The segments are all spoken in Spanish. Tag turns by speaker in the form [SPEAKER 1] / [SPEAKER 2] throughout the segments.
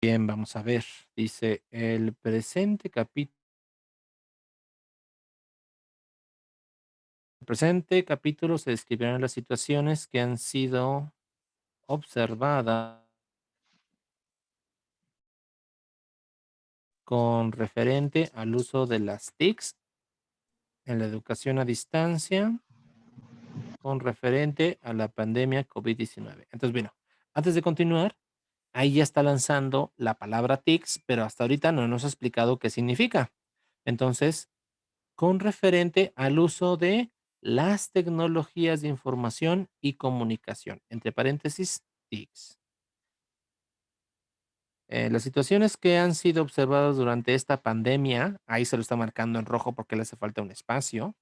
[SPEAKER 1] Bien, vamos a ver. Dice, el presente capítulo se describirán las situaciones que han sido observadas con referente al uso de las TICs en la educación a distancia con referente a la pandemia COVID-19. Entonces, bueno, antes de continuar, ahí ya está lanzando la palabra TICs, pero hasta ahorita no nos ha explicado qué significa. Entonces, con referente al uso de las tecnologías de información y comunicación, entre paréntesis, TICs. Las situaciones que han sido observadas durante esta pandemia, ahí se lo está marcando en rojo porque le hace falta un espacio,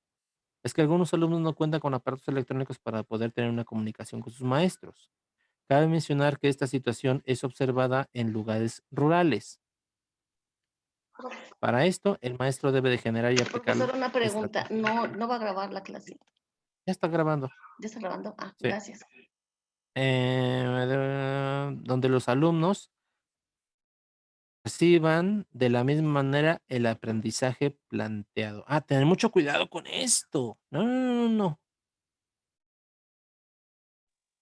[SPEAKER 1] es que algunos alumnos no cuentan con aparatos electrónicos para poder tener una comunicación con sus maestros. Cabe mencionar que esta situación es observada en lugares rurales. Para esto, el maestro debe de generar y aplicar
[SPEAKER 2] Profesor, una pregunta.
[SPEAKER 1] estrategias.
[SPEAKER 2] No va a grabar la clase.
[SPEAKER 1] Ya está grabando.
[SPEAKER 2] ¿Ya está grabando? Ah,
[SPEAKER 1] Sí.
[SPEAKER 2] gracias.
[SPEAKER 1] Donde los alumnos reciban de la misma manera el aprendizaje planteado. Tener mucho cuidado con esto. No, no, no, no, no.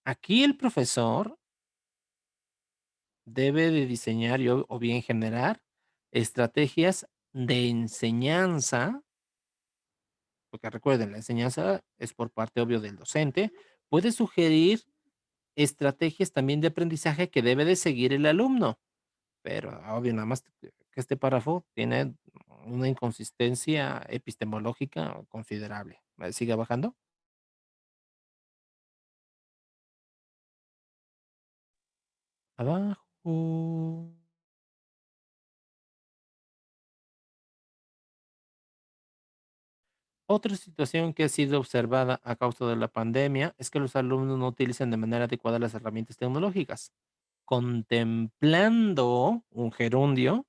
[SPEAKER 1] Aquí el profesor debe de diseñar o bien generar estrategias de enseñanza, porque recuerden, la enseñanza es por parte obvio del docente. Puede sugerir estrategias también de aprendizaje que debe de seguir el alumno. Pero, obvio, nada más que este párrafo tiene una inconsistencia epistemológica considerable. ¿Sigue bajando? Abajo. Otra situación que ha sido observada a causa de la pandemia es que los alumnos no utilizan de manera adecuada las herramientas tecnológicas, contemplando un gerundio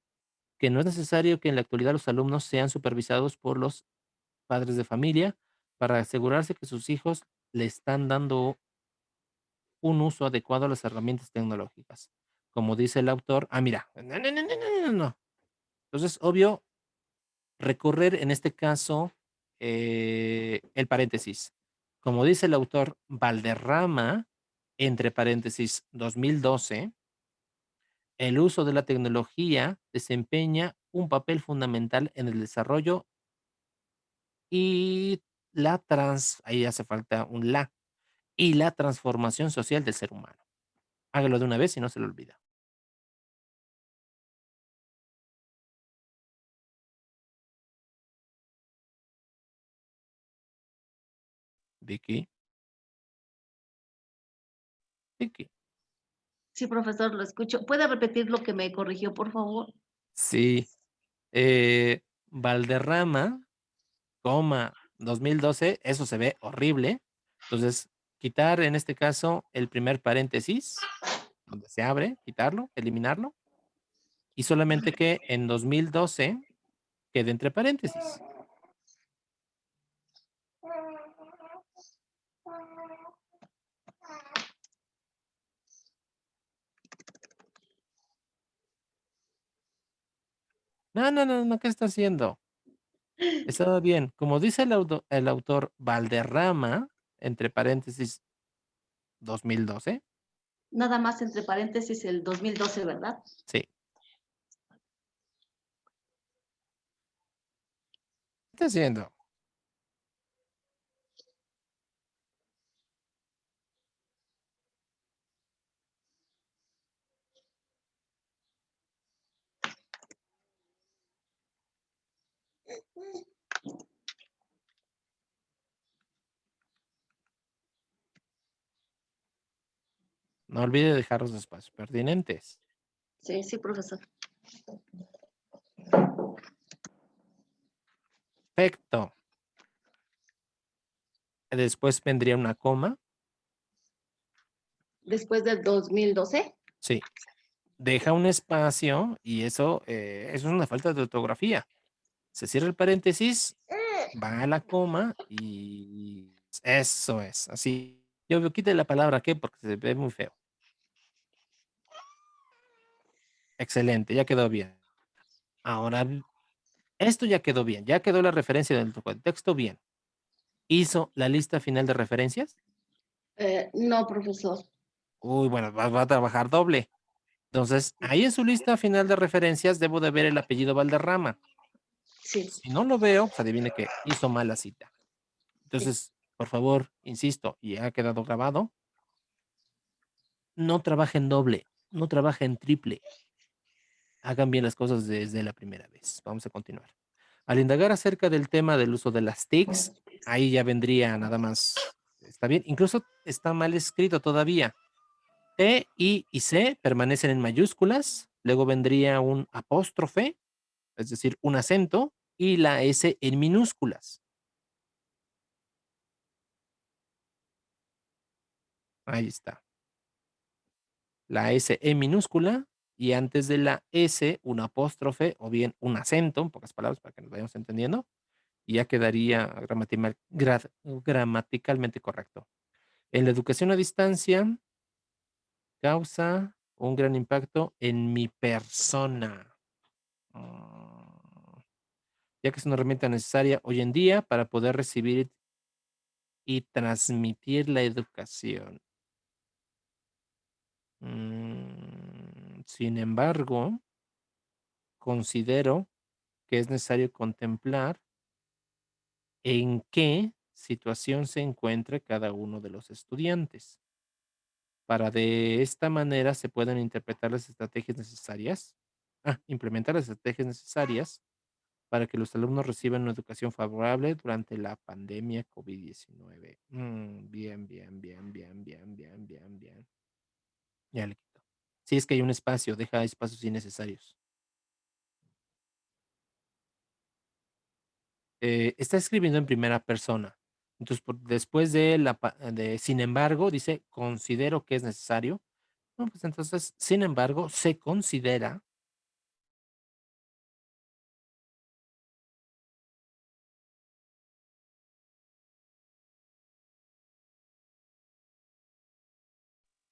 [SPEAKER 1] que no es necesario que en la actualidad los alumnos sean supervisados por los padres de familia para asegurarse que sus hijos le están dando un uso adecuado a las herramientas tecnológicas. Como dice el autor, mira, no, no, no, no, no, no, no. Entonces, obvio, recorrer en este caso el paréntesis. Como dice el autor Valderrama, entre paréntesis 2012, el uso de la tecnología desempeña un papel fundamental en el desarrollo y ahí hace falta un y la transformación social del ser humano. Hágalo de una vez y no se lo olvida. Vicky, Vicky.
[SPEAKER 2] Sí, profesor, lo escucho. ¿Puede repetir lo que me corrigió, por favor?
[SPEAKER 1] Sí, Valderrama, 2012, eso se ve horrible. Entonces, quitar en este caso el primer paréntesis, donde se abre, quitarlo, eliminarlo, y solamente que en 2012 quede entre paréntesis. No, no, no, no, ¿qué está haciendo? Estaba bien. Como dice el autor Valderrama, entre paréntesis 2012,
[SPEAKER 2] Nada más entre paréntesis el 2012, ¿verdad?
[SPEAKER 1] sí. ¿Qué está haciendo? No olvide dejar los espacios pertinentes.
[SPEAKER 2] Sí, sí, profesor.
[SPEAKER 1] Perfecto. Después vendría una coma.
[SPEAKER 2] Después del 2012.
[SPEAKER 1] Sí. Deja un espacio y eso es una falta de ortografía. Se cierra el paréntesis, va a la coma y eso es, así. Yo quite la palabra que porque se ve muy feo. excelente, ya quedó bien. Ahora, esto ya quedó bien, ya quedó la referencia del contexto bien. ¿Hizo la lista final de referencias?
[SPEAKER 2] No, profesor.
[SPEAKER 1] Uy, bueno, va a trabajar doble. Entonces, ahí en su lista final de referencias debo de ver el apellido Valderrama.
[SPEAKER 2] Sí,
[SPEAKER 1] Si no lo veo, pues adivine que hizo mal la cita.
[SPEAKER 2] sí.
[SPEAKER 1] Entonces, por favor, insisto, y ha quedado grabado, no trabaje en doble, no trabaje en triple. Hagan bien las cosas desde la primera vez. Vamos a continuar. Al indagar acerca del tema del uso de las TICs, ahí ya vendría nada más, está bien, incluso está mal escrito todavía. T, I y C permanecen en mayúsculas, luego vendría un apóstrofe, es decir, un acento, y la S en minúsculas. Ahí está. La S en minúscula y antes de la S un apóstrofe o bien un acento, en pocas palabras para que nos vayamos entendiendo, y ya quedaría gramaticalmente correcto. En la educación a distancia causa un gran impacto en mi persona, ya que es una herramienta necesaria hoy en día para poder recibir y transmitir la educación. Sin embargo, considero que es necesario contemplar en qué situación se encuentra cada uno de los estudiantes, para de esta manera se puedan interpretar las estrategias necesarias, implementar las estrategias necesarias para que los alumnos reciban una educación favorable durante la pandemia COVID-19. Bien, bien, bien, bien, bien, bien, bien, bien. Ya le quito. Si es que hay un espacio, deja espacios innecesarios. Está escribiendo en primera persona. Entonces, después de sin embargo, dice, considero que es necesario. No, pues entonces, sin embargo, se considera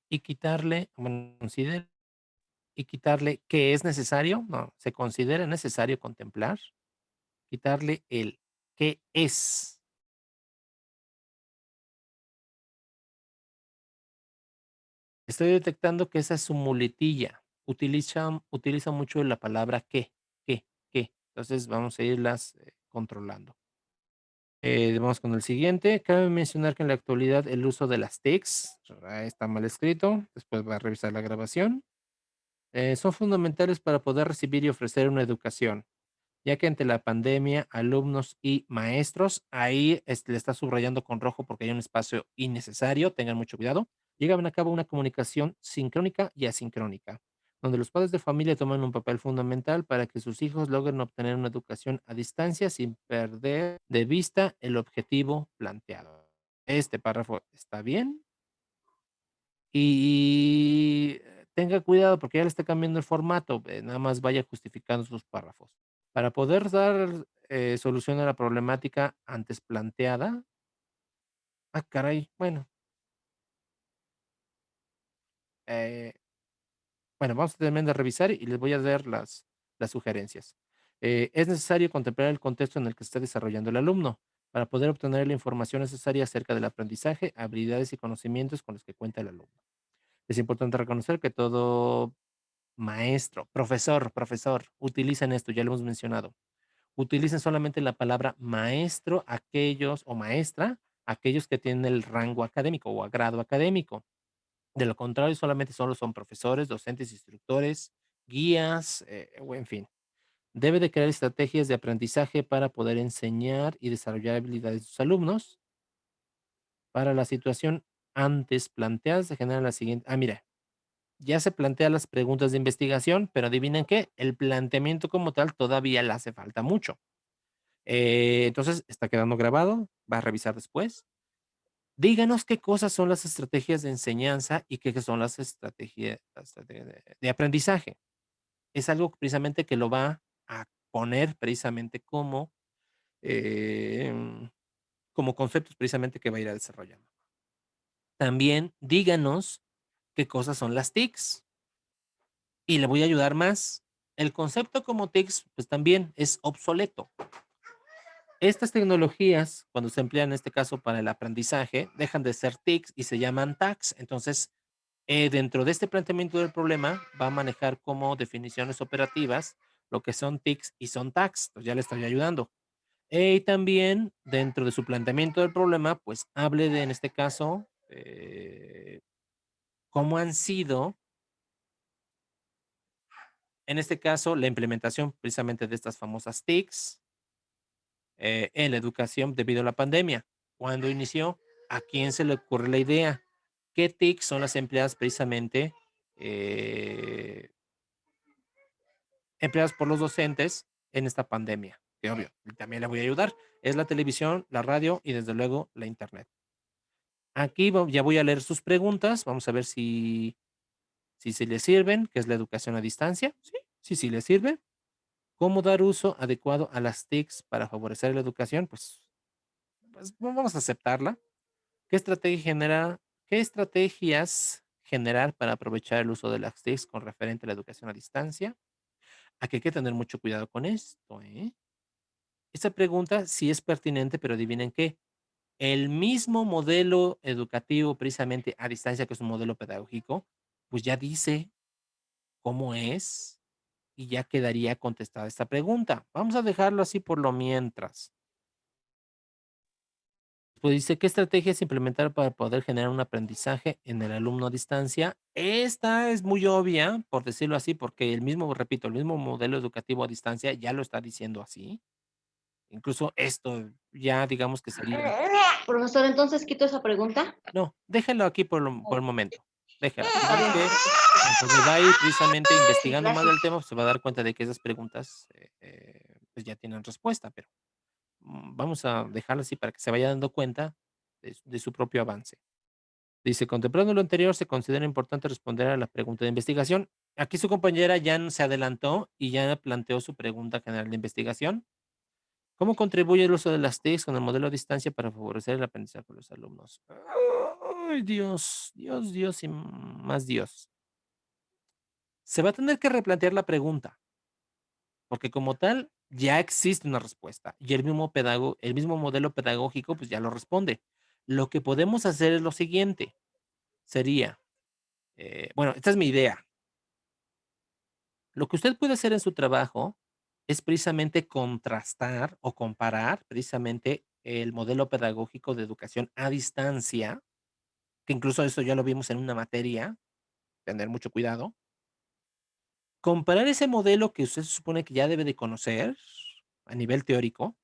[SPEAKER 1] y quitarle, bueno, considera y quitarle que es necesario, no, se considera necesario contemplar, quitarle el qué es. Estoy detectando que esa es su muletilla. Utiliza mucho la palabra que. Entonces vamos a irlas controlando. Vamos con el siguiente. Cabe mencionar que en la actualidad el uso de las TICs está mal escrito. Después va a revisar la grabación. Son fundamentales para poder recibir y ofrecer una educación, ya que ante la pandemia, alumnos y maestros, ahí le está subrayando con rojo porque hay un espacio innecesario, tengan mucho cuidado, llevan a cabo una comunicación sincrónica y asincrónica, donde los padres de familia toman un papel fundamental para que sus hijos logren obtener una educación a distancia sin perder de vista el objetivo planteado. Este párrafo está bien y tenga cuidado porque ya le está cambiando el formato, nada más vaya justificando sus párrafos. Para poder dar, solución a la problemática antes planteada. Caray, eh, vamos a terminar de revisar y les voy a dar las sugerencias. Es necesario contemplar el contexto en el que se está desarrollando el alumno, para poder obtener la información necesaria acerca del aprendizaje, habilidades y conocimientos con los que cuenta el alumno. Es importante reconocer que todo maestro, profesor, utilicen esto, ya lo hemos mencionado. Utilicen solamente la palabra maestro aquellos o maestra, aquellos que tienen el rango académico o grado académico. De lo contrario, solamente solo son profesores, docentes, instructores, guías, o en fin. Debe de crear estrategias de aprendizaje para poder enseñar y desarrollar habilidades de sus alumnos. Para la situación antes planteada se genera la siguiente. Mira, ya se plantean las preguntas de investigación, pero adivinen qué, el planteamiento como tal todavía le hace falta mucho. Entonces, está quedando grabado, va a revisar después. Díganos qué cosas son las estrategias de enseñanza y qué son las estrategias de aprendizaje. Es algo precisamente que lo va a poner precisamente em, como conceptos precisamente que va a ir a desarrollando. También díganos qué cosas son las TICs Y le voy a ayudar más. El concepto como TICS, pues también es obsoleto. Estas tecnologías, cuando se emplean en este caso para el aprendizaje, dejan de ser TICs y se llaman TACs. Entonces, dentro de este planteamiento del problema, va a manejar como definiciones operativas lo que son TICs y son TACs. Entonces, ya le estoy ayudando. Y también dentro de su planteamiento del problema, pues hable de, en este caso, cómo han sido, en este caso, la implementación precisamente de estas famosas TICs en la educación debido a la pandemia. ¿Cuándo inició? ¿A quién se le ocurre la idea? ¿Qué TICs son las empleadas precisamente eh, empleadas por los docentes en esta pandemia? Que obvio, también le voy a ayudar. Es la televisión, la radio y desde luego la internet. Aquí ya voy a leer sus preguntas. Vamos a ver si se le sirven, que es la educación a distancia. Sí, sí, sí le sirve. ¿Cómo dar uso adecuado a las TICs para favorecer la educación? Pues vamos a aceptarla. ¿Qué estrategia genera qué estrategias generar para aprovechar el uso de las TICs con referente a la educación a distancia? Aquí hay que tener mucho cuidado con esto, ¿eh? Esta pregunta sí es pertinente, pero adivinen qué. El mismo modelo educativo, precisamente a distancia, que es un modelo pedagógico, pues ya dice cómo es y ya quedaría contestada esta pregunta. Vamos a dejarlo así por lo mientras. Pues dice, ¿qué estrategias implementar para poder generar un aprendizaje en el alumno a distancia? Esta es muy obvia, por decirlo así, porque el mismo, repito, el mismo modelo educativo a distancia ya lo está diciendo así. Incluso esto ya digamos que sería.
[SPEAKER 2] Profesor, entonces quito esa pregunta.
[SPEAKER 1] No, déjalo aquí por el momento. Déjalo.
[SPEAKER 2] Está
[SPEAKER 1] Digamos
[SPEAKER 2] bien.
[SPEAKER 1] que conforme va a ir precisamente
[SPEAKER 2] Sí,
[SPEAKER 1] investigando más
[SPEAKER 2] gracias.
[SPEAKER 1] del tema, pues se va a dar cuenta de que esas preguntas pues ya tienen respuesta, pero vamos a dejarlo así para que se vaya dando cuenta de su propio avance. Dice, contemplando lo anterior, se considera importante responder a la pregunta de investigación. Aquí su compañera ya se adelantó y ya planteó su pregunta general de investigación. ¿Cómo contribuye el uso de las TICs con el modelo a distancia para favorecer el aprendizaje de los alumnos? Ay, Dios, Dios, Dios y más Dios. Se va a tener que replantear la pregunta, porque como tal ya existe una respuesta y el mismo modelo pedagógico pues ya lo responde. Lo que podemos hacer es lo siguiente, sería, bueno, esta es mi idea. Lo que usted puede hacer en su trabajo es precisamente contrastar o comparar precisamente el modelo pedagógico de educación a distancia, que incluso eso ya lo vimos en una materia, tener mucho cuidado. Comparar ese modelo que usted se supone que ya debe de conocer a nivel teórico,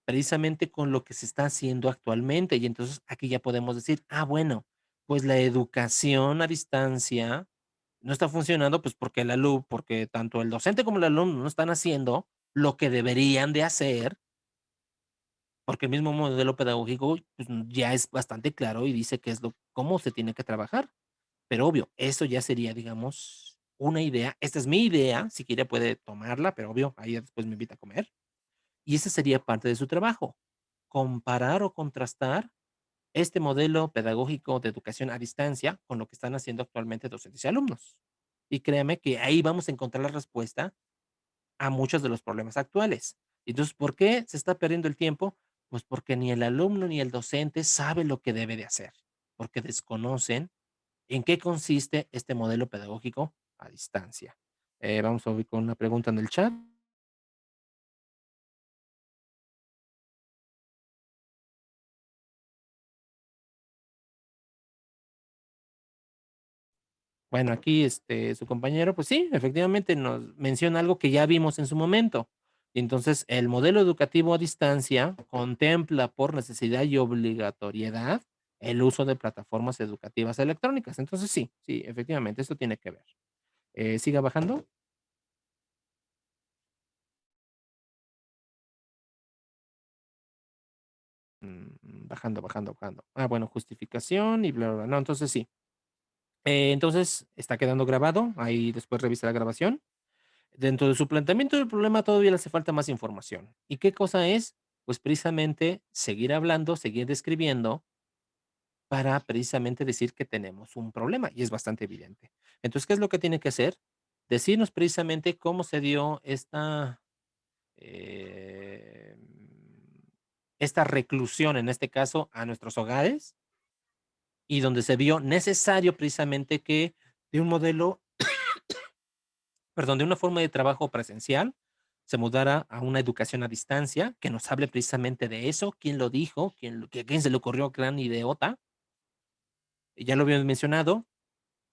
[SPEAKER 1] precisamente con lo que se está haciendo actualmente. Y entonces aquí ya podemos decir, ah, bueno, pues la educación a distancia no está funcionando, pues porque porque tanto el docente como el alumno no están haciendo lo que deberían de hacer, porque el mismo modelo pedagógico pues, ya es bastante claro y dice qué es cómo se tiene que trabajar. Pero obvio, eso ya sería, digamos, una idea. Esta es mi idea, si quiere puede tomarla, pero obvio, ahí ya después me invita a comer. Y ese sería parte de su trabajo, comparar o contrastar este modelo pedagógico de educación a distancia con lo que están haciendo actualmente docentes y alumnos. Y créame que ahí vamos a encontrar la respuesta a muchos de los problemas actuales. Entonces, ¿por qué se está perdiendo el tiempo? Pues porque ni el alumno ni el docente sabe lo que debe de hacer, porque desconocen en qué consiste este modelo pedagógico a distancia. Vamos a ver con una pregunta en el chat. Bueno, aquí, su compañero, pues sí, efectivamente nos menciona algo que ya vimos en su momento. Y entonces, el modelo educativo a distancia contempla por necesidad y obligatoriedad el uso de plataformas educativas electrónicas. Entonces, sí, sí, efectivamente, esto tiene que ver. ¿Siga bajando? Bajando, bajando, bajando. Ah, bueno, justificación y bla, bla, bla. No, entonces sí. Entonces, está quedando grabado. Ahí después revisa la grabación. Dentro de su planteamiento del problema todavía le hace falta más información. ¿Y qué cosa es? Pues precisamente seguir hablando, seguir describiendo para precisamente decir que tenemos un problema y es bastante evidente. Entonces, ¿qué es lo que tiene que hacer? decirnos precisamente cómo se dio em, esta reclusión, en este caso, a nuestros hogares, y donde se vio necesario precisamente que de un modelo, perdón, de una forma de trabajo presencial, se mudara a una educación a distancia, que nos hable precisamente de eso, quién lo dijo, quién se le ocurrió, gran idiota, ya lo habíamos mencionado,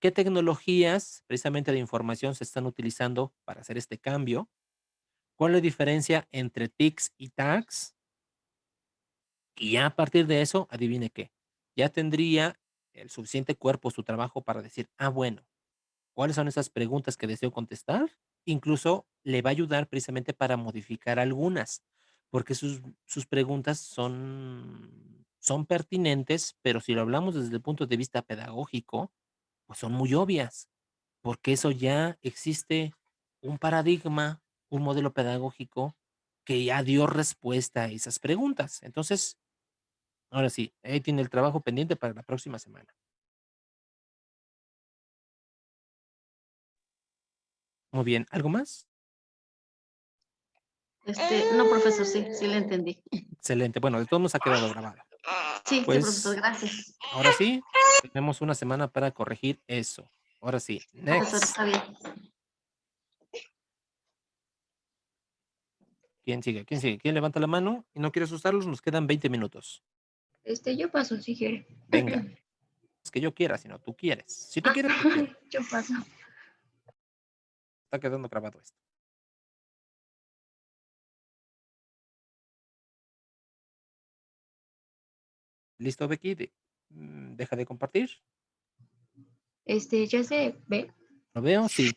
[SPEAKER 1] qué tecnologías precisamente de información se están utilizando para hacer este cambio, cuál es la diferencia entre TICs y tags, y ya a partir de eso, adivine qué, ya tendría el suficiente cuerpo, su trabajo para decir, bueno, ¿cuáles son esas preguntas que deseo contestar? Incluso le va a ayudar precisamente para modificar algunas, porque sus preguntas son pertinentes, pero si lo hablamos desde el punto de vista pedagógico, pues son muy obvias, porque eso ya existe un paradigma, un modelo pedagógico que ya dio respuesta a esas preguntas. Entonces, ahora sí, ahí tiene el trabajo pendiente para la próxima semana. Muy bien, ¿algo más?
[SPEAKER 2] No, profesor, sí, sí le entendí.
[SPEAKER 1] Excelente. Bueno, de todos nos ha quedado grabado.
[SPEAKER 2] Sí, sí, profesor,
[SPEAKER 1] Pues,
[SPEAKER 2] gracias.
[SPEAKER 1] ahora sí, tenemos una semana para corregir eso. Ahora sí,
[SPEAKER 2] Profesor,
[SPEAKER 1] next.
[SPEAKER 2] está bien.
[SPEAKER 1] ¿Quién sigue? ¿Quién sigue? ¿Quién levanta la mano y no quiere asustarlos? Nos quedan 20 minutos.
[SPEAKER 3] Yo paso si quiere.
[SPEAKER 1] Venga, es que yo quiera, sino tú quieres. Si tú quieres, yo quiero.
[SPEAKER 3] Yo paso.
[SPEAKER 1] Está quedando grabado esto. ¿Listo, Becky? Deja de compartir.
[SPEAKER 3] Ya se ve.
[SPEAKER 1] ¿Lo veo? Sí.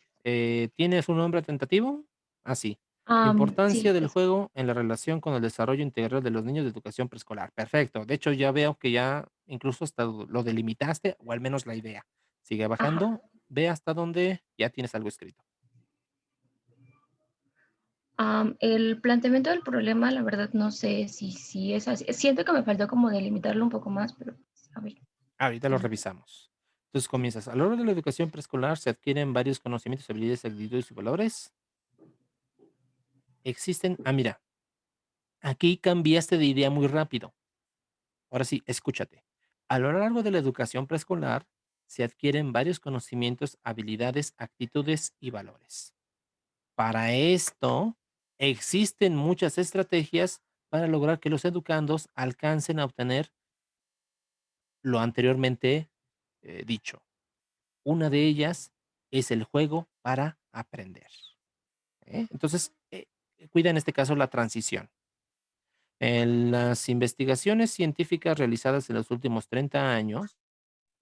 [SPEAKER 1] ¿Tienes un nombre tentativo? Ah, sí.
[SPEAKER 3] Sí,
[SPEAKER 1] Importancia del juego en la relación con el desarrollo integral de los niños de educación preescolar. Perfecto. De hecho, ya veo que ya incluso hasta lo delimitaste, o al menos la idea. Sigue
[SPEAKER 3] ajá.
[SPEAKER 1] bajando, ve hasta donde ya tienes algo escrito.
[SPEAKER 3] El planteamiento del problema, la verdad, no sé si es así. Siento que me faltó como delimitarlo un poco más, pero pues, a ver.
[SPEAKER 1] Ahorita lo revisamos. Entonces comienzas. A lo largo de la educación preescolar se adquieren varios conocimientos, habilidades, actitudes y valores. Existen. Mira, aquí cambiaste de idea muy rápido. Ahora sí, escúchate. A lo largo de la educación preescolar se adquieren varios conocimientos, habilidades, actitudes y valores. Para esto, existen muchas estrategias para lograr que los educandos alcancen a obtener lo anteriormente dicho. Una de ellas es el juego para aprender. Entonces, cuida en este caso la transición. En las investigaciones científicas realizadas en los últimos 30 años,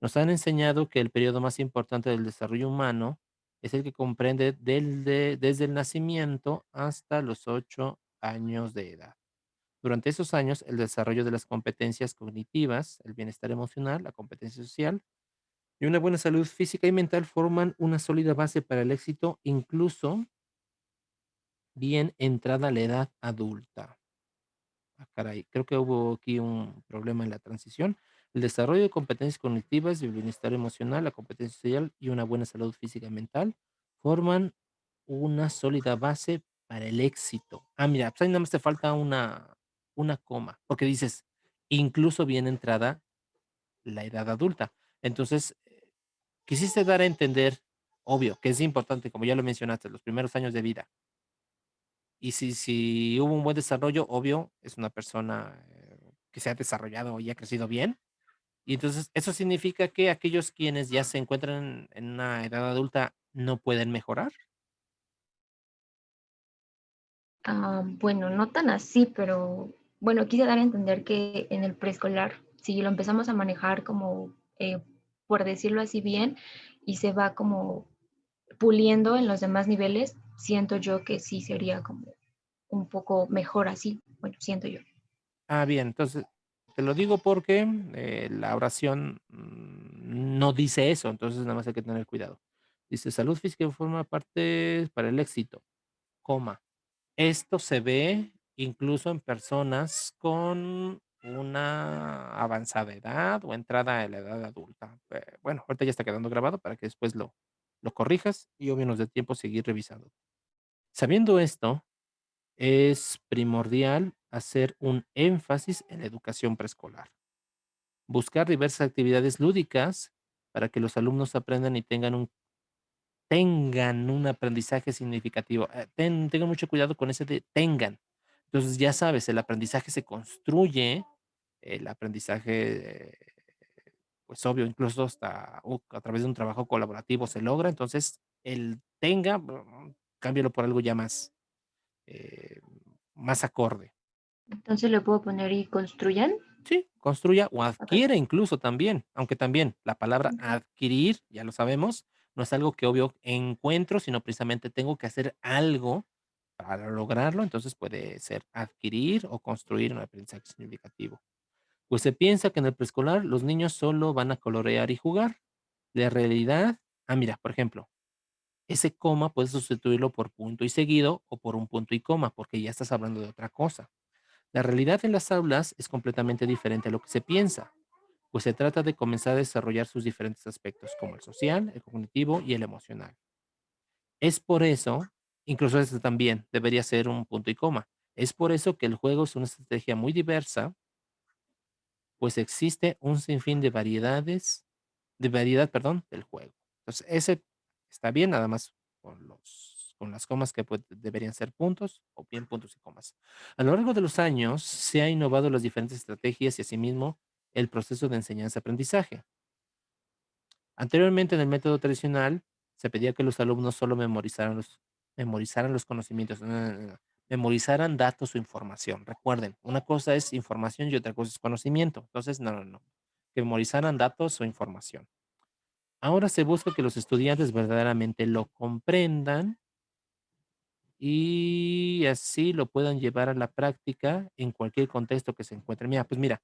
[SPEAKER 1] nos han enseñado que el periodo más importante del desarrollo humano es el que comprende desde el nacimiento hasta los 8 años de edad. Durante esos años, el desarrollo de las competencias cognitivas, el bienestar emocional, la competencia social y una buena salud física y mental forman una sólida base para el éxito, incluso bien entrada la edad adulta. Caray, creo que hubo aquí un problema en la transición. El desarrollo de competencias cognitivas y el bienestar emocional, la competencia social y una buena salud física y mental forman una sólida base para el éxito. Mira, pues ahí nada más te falta una coma, porque dices, incluso bien entrada la edad adulta. Entonces, quisiste dar a entender, obvio, que es importante, como ya lo mencionaste, los primeros años de vida. Y si hubo un buen desarrollo, obvio, es una persona, que se ha desarrollado y ha crecido bien. Y entonces, eso significa que aquellos quienes ya se encuentran en una edad adulta no pueden mejorar.
[SPEAKER 3] Bueno, no tan así, pero bueno, quise dar a entender que en el preescolar, si lo empezamos a manejar como, por decirlo así bien, y se va como puliendo en los demás niveles, siento yo que sí sería como un poco mejor así. Bueno, siento yo.
[SPEAKER 1] Bien, entonces, te lo digo porque, la oración, no dice eso, entonces nada más hay que tener cuidado. Dice: "Salud física forma parte para el éxito, coma, esto se ve incluso en personas con una avanzada edad o entrada a la edad adulta". Bueno, ahorita ya está quedando grabado para que después lo corrijas y obvio nos dé tiempo seguir revisando. Sabiendo esto, es primordial hacer un énfasis en la educación preescolar. Buscar diversas actividades lúdicas para que los alumnos aprendan y tengan un aprendizaje significativo. Tengan mucho cuidado con ese de tengan. Entonces, ya sabes, el aprendizaje se construye, el aprendizaje, pues obvio, incluso hasta a través de un trabajo colaborativo se logra. Entonces, el tenga, cámbialo por algo ya eh, más acorde.
[SPEAKER 3] Entonces le puedo poner y construyan.
[SPEAKER 1] Sí, construya o
[SPEAKER 3] Ok.
[SPEAKER 1] adquiere incluso también, aunque también la palabra
[SPEAKER 3] Ok.
[SPEAKER 1] adquirir, ya lo sabemos, no es algo que obvio encuentro, sino precisamente tengo que hacer algo para lograrlo, entonces puede ser adquirir o construir un aprendizaje significativo. Pues se piensa que en el preescolar los niños solo van a colorear y jugar. La realidad, mira, por ejemplo, ese coma puedes sustituirlo por punto y seguido o por un punto y coma, porque ya estás hablando de otra cosa. La realidad en las aulas es completamente diferente a lo que se piensa, pues se trata de comenzar a desarrollar sus diferentes aspectos, como el social, el cognitivo y el emocional. Es por eso, incluso este también debería ser un punto y coma, es por eso que el juego es una estrategia muy diversa, pues existe un sinfín de variedad, perdón, del juego. Entonces, ese está bien, nada más con las comas que deberían ser puntos o bien puntos y comas. A lo largo de los años se ha innovado las diferentes estrategias y asimismo el proceso de enseñanza-aprendizaje. Anteriormente, en el método tradicional, se pedía que los alumnos solo memorizaran los conocimientos, memorizaran datos o información. Recuerden, una cosa es información y otra cosa es conocimiento. Entonces, no, no, no. Que memorizaran datos o información. Ahora se busca que los estudiantes verdaderamente lo comprendan y así lo puedan llevar a la práctica en cualquier contexto que se encuentre. Mira, pues mira,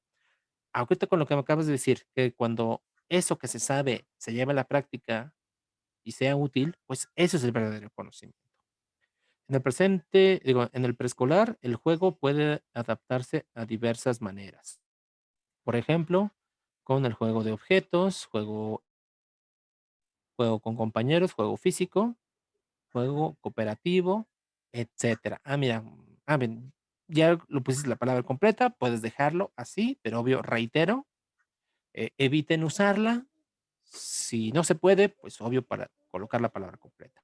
[SPEAKER 1] ahorita con lo que me acabas de decir, que cuando eso que se sabe se lleva a la práctica y sea útil, pues eso es el verdadero conocimiento. En el presente, digo, en el preescolar, el juego puede adaptarse a diversas maneras. Por ejemplo, con el juego de objetos, juego con compañeros, juego físico, juego cooperativo, etcétera. Mira, bien, ya lo pusiste la palabra completa, puedes dejarlo así, pero obvio, reitero, eviten usarla. Si no se puede, pues obvio para colocar la palabra completa.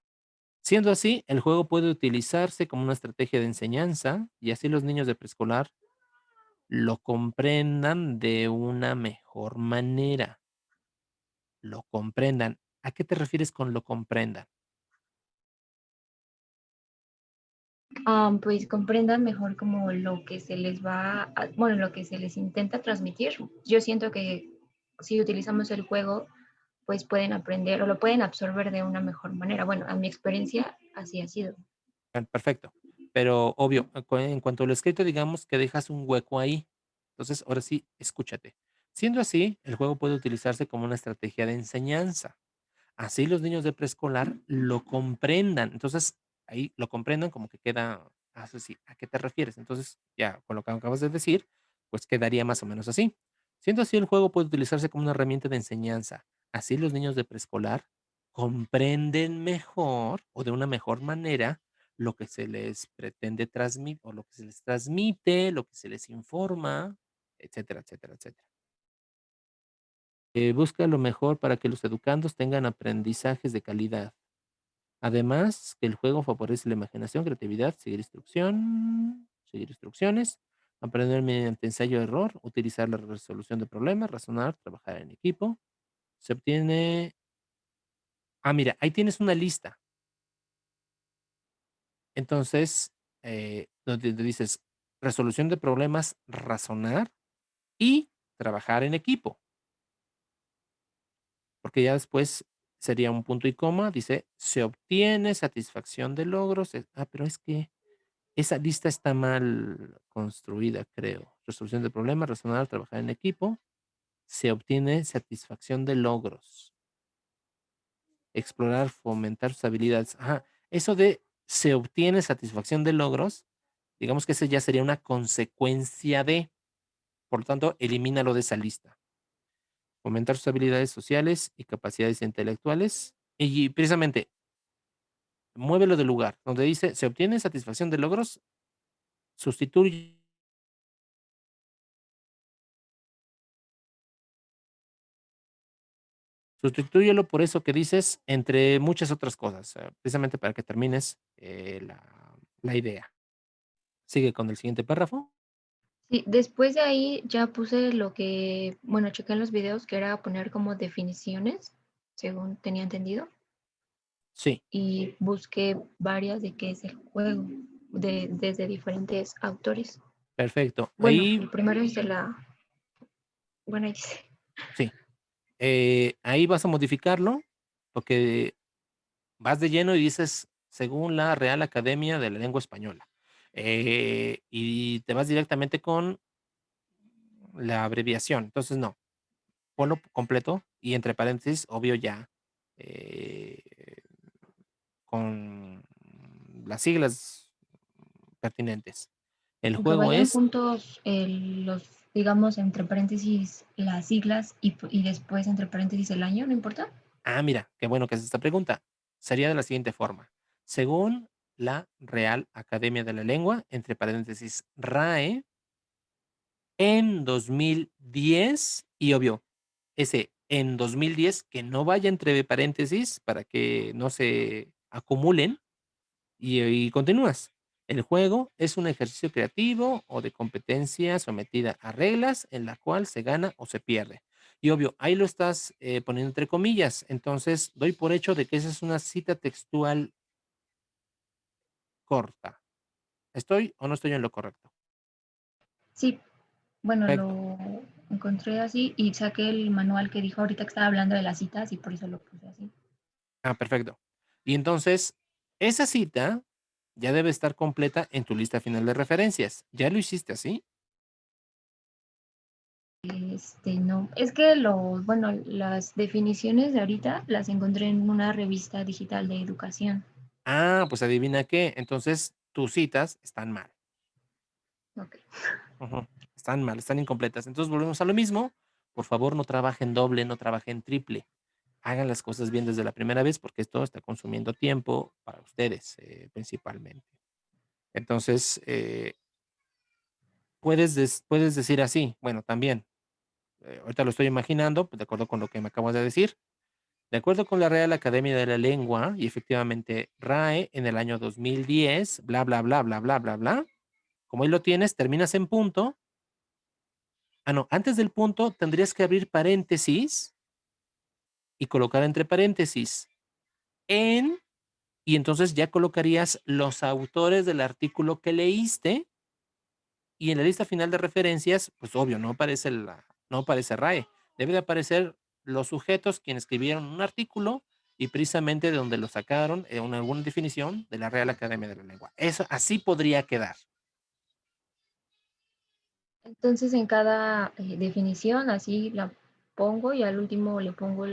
[SPEAKER 1] Siendo así, el juego puede utilizarse como una estrategia de enseñanza y así los niños de preescolar lo comprendan de una mejor manera. Lo comprendan. ¿A qué te refieres con lo comprendan?
[SPEAKER 3] Pues comprendan mejor como lo que se les bueno, lo que se les intenta transmitir. Yo siento que si utilizamos el juego, pues pueden aprender o lo pueden absorber de una mejor manera. Bueno, a mi experiencia así ha sido.
[SPEAKER 1] Perfecto. Pero obvio, en cuanto a lo escrito, digamos que dejas un hueco ahí. Entonces, ahora sí, escúchate. Siendo así, el juego puede utilizarse como una estrategia de enseñanza. Así los niños de preescolar lo comprendan. Entonces, ahí lo comprendan como que queda, eso sí, ¿a qué te refieres? Entonces, ya con lo que acabas de decir, pues quedaría más o menos así. Siendo así, el juego puede utilizarse como una herramienta de enseñanza. Así los niños de preescolar comprenden mejor o de una mejor manera lo que se les pretende transmitir o lo que se les transmite, lo que se les informa, etcétera, etcétera, etcétera. Busca lo mejor para que los educandos tengan aprendizajes de calidad. Además, que el juego favorece la imaginación, creatividad, seguir instrucciones, aprender mediante ensayo-error, utilizar la resolución de problemas, razonar, trabajar en equipo. Se obtiene. Mira, ahí tienes una lista. Entonces, donde te dices resolución de problemas, razonar y trabajar en equipo, porque ya después sería un punto y coma, dice, se obtiene satisfacción de logros. Pero es que esa lista está mal construida, creo. Resolución de problemas, razonar, trabajar en equipo, se obtiene satisfacción de logros, explorar, fomentar sus habilidades. Eso de se obtiene satisfacción de logros, digamos que ese ya sería una consecuencia de, por lo tanto, elimínalo de esa lista. Fomentar sus habilidades sociales y capacidades intelectuales. Y precisamente, muévelo del lugar, donde dice: "Se obtiene satisfacción de logros", sustituye sustitúyelo por eso que dices, entre muchas otras cosas, precisamente para que termines, la idea. Sigue con el siguiente párrafo.
[SPEAKER 3] Sí, después de ahí ya puse lo que, bueno, chequé en los videos que era poner como definiciones, según tenía entendido,
[SPEAKER 1] Sí,
[SPEAKER 3] y busqué varias de qué es el juego, desde diferentes autores.
[SPEAKER 1] perfecto.
[SPEAKER 3] Bueno,
[SPEAKER 1] Ahí
[SPEAKER 3] el primero es de la, bueno, ahí dice,
[SPEAKER 1] sí, ahí vas a modificarlo, porque vas de lleno y dices: "Según la Real Academia de la Lengua Española", y te vas directamente con la abreviación. Entonces, no, ponlo completo y entre paréntesis, obvio, ya, eh, con las siglas pertinentes. El
[SPEAKER 3] aunque
[SPEAKER 1] juego
[SPEAKER 3] vayan
[SPEAKER 1] es
[SPEAKER 3] juntos los, digamos, entre paréntesis las siglas y después entre paréntesis el año, ¿no importa?
[SPEAKER 1] mira, qué bueno que haces esta pregunta. Sería de la siguiente forma: según la Real Academia de la Lengua, entre paréntesis, RAE, en 2010, y obvio, ese en 2010 que no vaya entre paréntesis para que no se acumulen. Y continúas. El juego es un ejercicio creativo o de competencia sometida a reglas en la cual se gana o se pierde. Y obvio, ahí lo estás poniendo entre comillas. Entonces, doy por hecho de que esa es una cita textual corta. ¿Estoy o no estoy en lo correcto?
[SPEAKER 3] Sí, bueno,
[SPEAKER 1] Perfecto.
[SPEAKER 3] lo encontré así y saqué el manual que dijo ahorita que estaba hablando de las citas y por eso lo puse así.
[SPEAKER 1] Perfecto. Y entonces, esa cita ya debe estar completa en tu lista final de referencias. ¿Ya lo hiciste así?
[SPEAKER 3] No, es que bueno, las definiciones de ahorita las encontré en una revista digital de educación.
[SPEAKER 1] Pues adivina qué. Entonces, tus citas están mal.
[SPEAKER 3] Ok.
[SPEAKER 1] Ujú. Están mal, están incompletas. Entonces, volvemos a lo mismo. Por favor, no trabajen doble, no trabajen triple. Hagan las cosas bien desde la primera vez, porque esto está consumiendo tiempo para ustedes, principalmente. Entonces, puedes decir así, bueno, también, ahorita lo estoy imaginando, pues, de acuerdo con lo que me acabas de decir. De acuerdo con la Real Academia de la Lengua, y efectivamente, RAE en el año 2010, bla, bla, bla, bla, bla, bla, bla. Como ahí lo tienes, terminas en punto. No, antes del punto tendrías que abrir paréntesis y colocar entre paréntesis en, y entonces ya colocarías los autores del artículo que leíste, y en la lista final de referencias, pues obvio, no aparece RAE. Debe de aparecer los sujetos quienes escribieron un artículo y precisamente de donde lo sacaron, alguna definición de la Real Academia de la Lengua. Eso así podría quedar.
[SPEAKER 3] Entonces en cada definición así la pongo y al último le pongo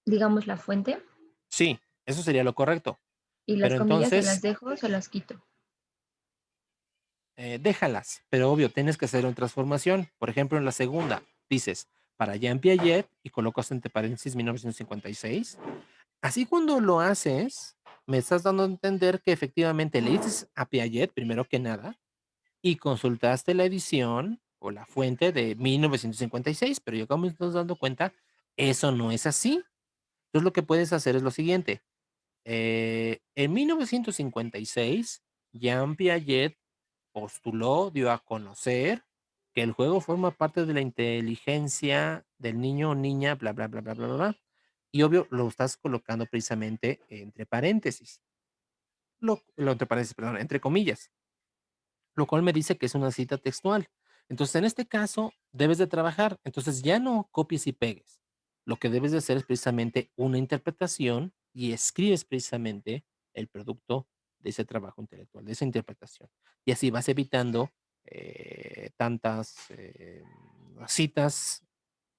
[SPEAKER 3] digamos, la fuente
[SPEAKER 1] Sí, eso sería lo correcto.
[SPEAKER 3] y las
[SPEAKER 1] Pero
[SPEAKER 3] comillas se las
[SPEAKER 1] entonces,
[SPEAKER 3] dejo, se las quito.
[SPEAKER 1] déjalas, pero obvio, tienes que hacer una transformación. Por ejemplo, en la segunda, dices, para Jean Piaget, y colocas entre paréntesis 1956. Así cuando lo haces, me estás dando a entender que efectivamente leíste a Piaget, primero que nada, y consultaste la edición o la fuente de 1956, pero yo como me estás dando cuenta, eso no es así. Entonces lo que puedes hacer es lo siguiente. En 1956, Jean Piaget postuló, dio a conocer que el juego forma parte de la inteligencia del niño o niña, bla, bla, bla, bla, bla, bla, bla. Y obvio, lo estás colocando precisamente entre paréntesis. Entre paréntesis, perdón, entre comillas, lo cual me dice que es una cita textual. Entonces, en este caso, debes de trabajar. Entonces, ya no copies y pegues. Lo que debes de hacer es precisamente una interpretación y escribes precisamente el producto de ese trabajo intelectual, de esa interpretación. Y así vas evitando tantas citas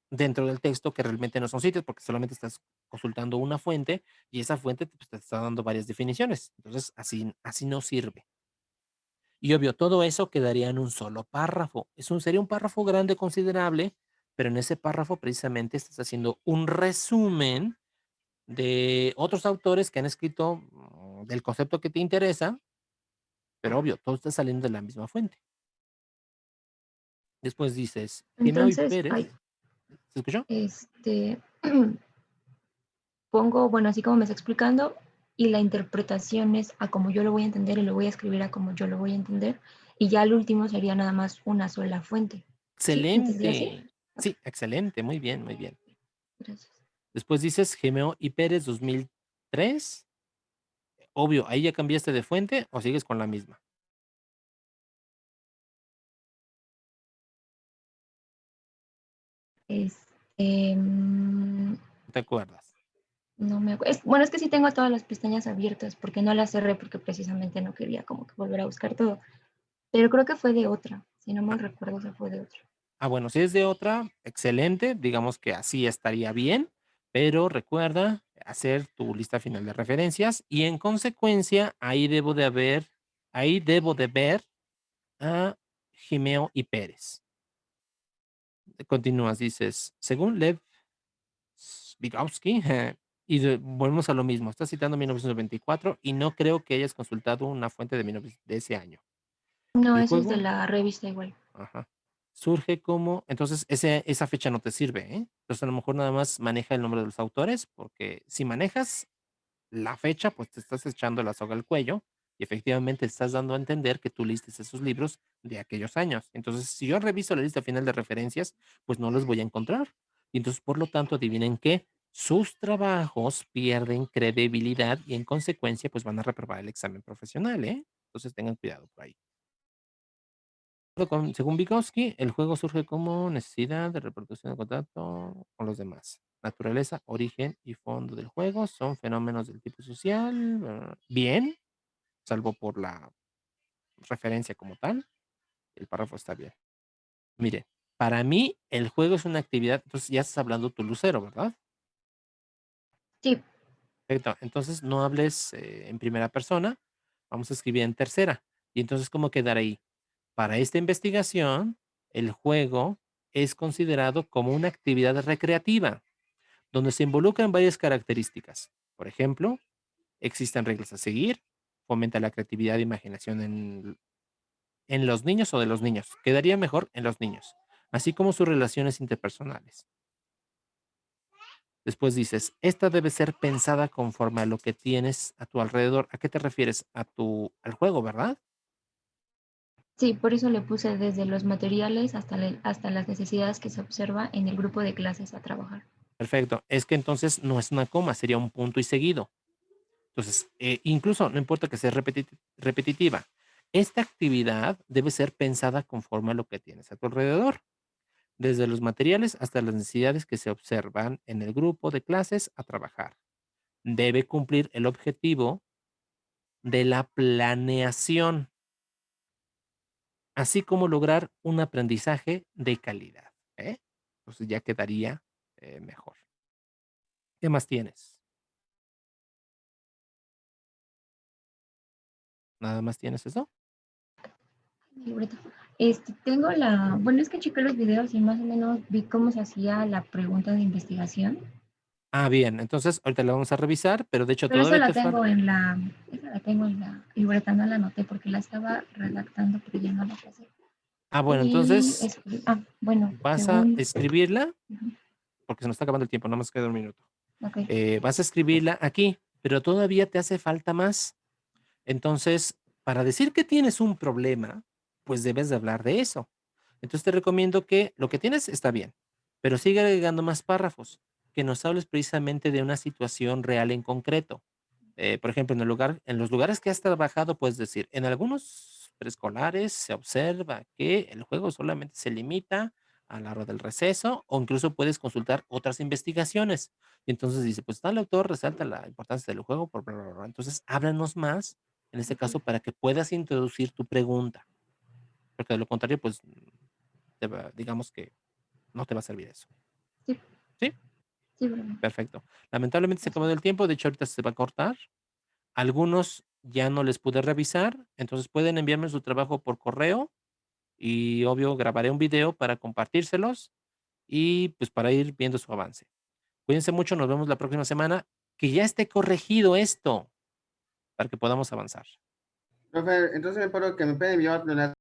[SPEAKER 1] dentro del texto que realmente no son citas, porque solamente estás consultando una fuente y esa fuente pues, te está dando varias definiciones. Entonces, así no sirve. Y obvio, todo eso quedaría en un solo párrafo. Sería un párrafo grande, considerable, pero en ese párrafo precisamente estás haciendo un resumen de otros autores que han escrito del concepto que te interesa, pero obvio, todo está saliendo de la misma fuente. Después dices, Jimeno y
[SPEAKER 3] Entonces, ay,
[SPEAKER 1] Pérez, ¿se escuchó?
[SPEAKER 3] este, pongo, bueno, así como me está explicando, y la interpretación es a como yo lo voy a entender y lo voy a escribir a como yo lo voy a entender, y ya el último sería nada más una sola fuente. ¿Sí? ¿Entendí así?
[SPEAKER 1] Excelente.
[SPEAKER 3] Ok,
[SPEAKER 1] Sí, excelente, muy bien, muy bien.
[SPEAKER 3] gracias.
[SPEAKER 1] Después dices Gemeo y Pérez 2003. Obvio, ahí ya cambiaste de fuente o sigues con la misma.
[SPEAKER 3] Este,
[SPEAKER 1] ¿No te acuerdas?
[SPEAKER 3] no me acuerdo. Bueno, es que sí tengo todas las pestañas abiertas porque no las cerré porque precisamente no quería como que volver a buscar todo. Pero creo que fue de otra. Si no mal recuerdo, se fue de otra.
[SPEAKER 1] Bueno, si es de otra, excelente. Digamos que así estaría bien, pero recuerda hacer tu lista final de referencias y en consecuencia ahí debo de ver a Jimeo y Pérez. Continúas, dices, según Lev Vygotsky, volvemos a lo mismo, estás citando 1924 y no creo que hayas consultado una fuente de ese año.
[SPEAKER 3] No,
[SPEAKER 1] El
[SPEAKER 3] eso es de
[SPEAKER 1] juego,
[SPEAKER 3] la revista igual.
[SPEAKER 1] ajá, surge como, entonces esa fecha no te sirve, ¿eh? Entonces a lo mejor nada más maneja el nombre de los autores, porque si manejas la fecha, pues te estás echando la soga al cuello y efectivamente estás dando a entender que tú leíste esos libros de aquellos años. Entonces, si yo reviso la lista final de referencias, pues no los voy a encontrar. Y entonces, por lo tanto, adivinen qué, sus trabajos pierden credibilidad y en consecuencia, pues van a reprobar el examen profesional, ¿eh? Entonces tengan cuidado por ahí. Según Vygotsky, el juego surge como necesidad de reproducción de contacto con los demás. Naturaleza, origen y fondo del juego son fenómenos del tipo social. Bien, salvo por la referencia como tal. El párrafo está bien. Mire, para mí el juego es una actividad, entonces ya estás hablando tu lucero, ¿verdad?
[SPEAKER 3] Sí,
[SPEAKER 1] Perfecto. Entonces no hables en primera persona, vamos a escribir en tercera. Y entonces, ¿cómo quedar ahí? Para esta investigación, el juego es considerado como una actividad recreativa, donde se involucran varias características. Por ejemplo, existen reglas a seguir, fomenta la creatividad e imaginación en los niños o de los niños. Quedaría mejor en los niños, así como sus relaciones interpersonales. Después dices, esta debe ser pensada conforme a lo que tienes a tu alrededor. ¿A qué te refieres? Al juego, ¿verdad?
[SPEAKER 3] sí, por eso le puse desde los materiales hasta, hasta las necesidades que se observa en el grupo de clases a trabajar.
[SPEAKER 1] Perfecto. Es que entonces no es una coma, sería un punto y seguido. Entonces, incluso no importa que sea repetitiva, esta actividad debe ser pensada conforme a lo que tienes a tu alrededor, desde los materiales hasta las necesidades que se observan en el grupo de clases a trabajar. Debe cumplir el objetivo de la planeación, así como lograr un aprendizaje de calidad. ¿Eh? Entonces ya quedaría mejor. ¿Qué más tienes? ¿Nada más tienes eso?
[SPEAKER 3] Libreta. Tengo la, bueno, es que chequé los videos y más o menos vi cómo se hacía la pregunta de investigación,
[SPEAKER 1] Bien, entonces ahorita la vamos a revisar, pero de hecho
[SPEAKER 3] pero esa
[SPEAKER 1] todavía
[SPEAKER 3] la
[SPEAKER 1] te falta.
[SPEAKER 3] tengo en la, esa la tengo en la libreta, no la anoté porque la estaba redactando, pero ya no la pasé.
[SPEAKER 1] Bueno,
[SPEAKER 3] Y,
[SPEAKER 1] entonces
[SPEAKER 3] bueno,
[SPEAKER 1] vas a
[SPEAKER 3] según,
[SPEAKER 1] escribirla,
[SPEAKER 3] ujú,
[SPEAKER 1] porque se nos está acabando el tiempo, nada más queda un minuto.
[SPEAKER 3] ok,
[SPEAKER 1] Vas a escribirla aquí, pero todavía te hace falta más. Entonces, para decir que tienes un problema, pues debes de hablar de eso. Entonces te recomiendo que lo que tienes está bien, pero sigue agregando más párrafos, que nos hables precisamente de una situación real en concreto. Por ejemplo, en los lugares que has trabajado, puedes decir, en algunos preescolares se observa que el juego solamente se limita a la hora del receso o incluso puedes consultar otras investigaciones. Y entonces dice, pues tal autor resalta la importancia del juego, por bla, bla, bla. Entonces háblanos más, en este
[SPEAKER 3] ok,
[SPEAKER 1] caso, para que puedas introducir tu pregunta, porque de lo contrario, pues digamos que no te va a servir eso.
[SPEAKER 3] sí,
[SPEAKER 1] ¿Sí?
[SPEAKER 3] sí, bueno,
[SPEAKER 1] Perfecto. Lamentablemente se acabó
[SPEAKER 3] gracias.
[SPEAKER 1] el tiempo, de hecho ahorita se va a cortar. Algunos ya no les pude revisar, entonces pueden enviarme su trabajo por correo y obvio grabaré un video para compartírselos y pues para ir viendo su avance. Cuídense mucho, nos vemos la próxima semana. que ya esté corregido esto para que podamos avanzar.
[SPEAKER 4] Profe, entonces me pueden enviar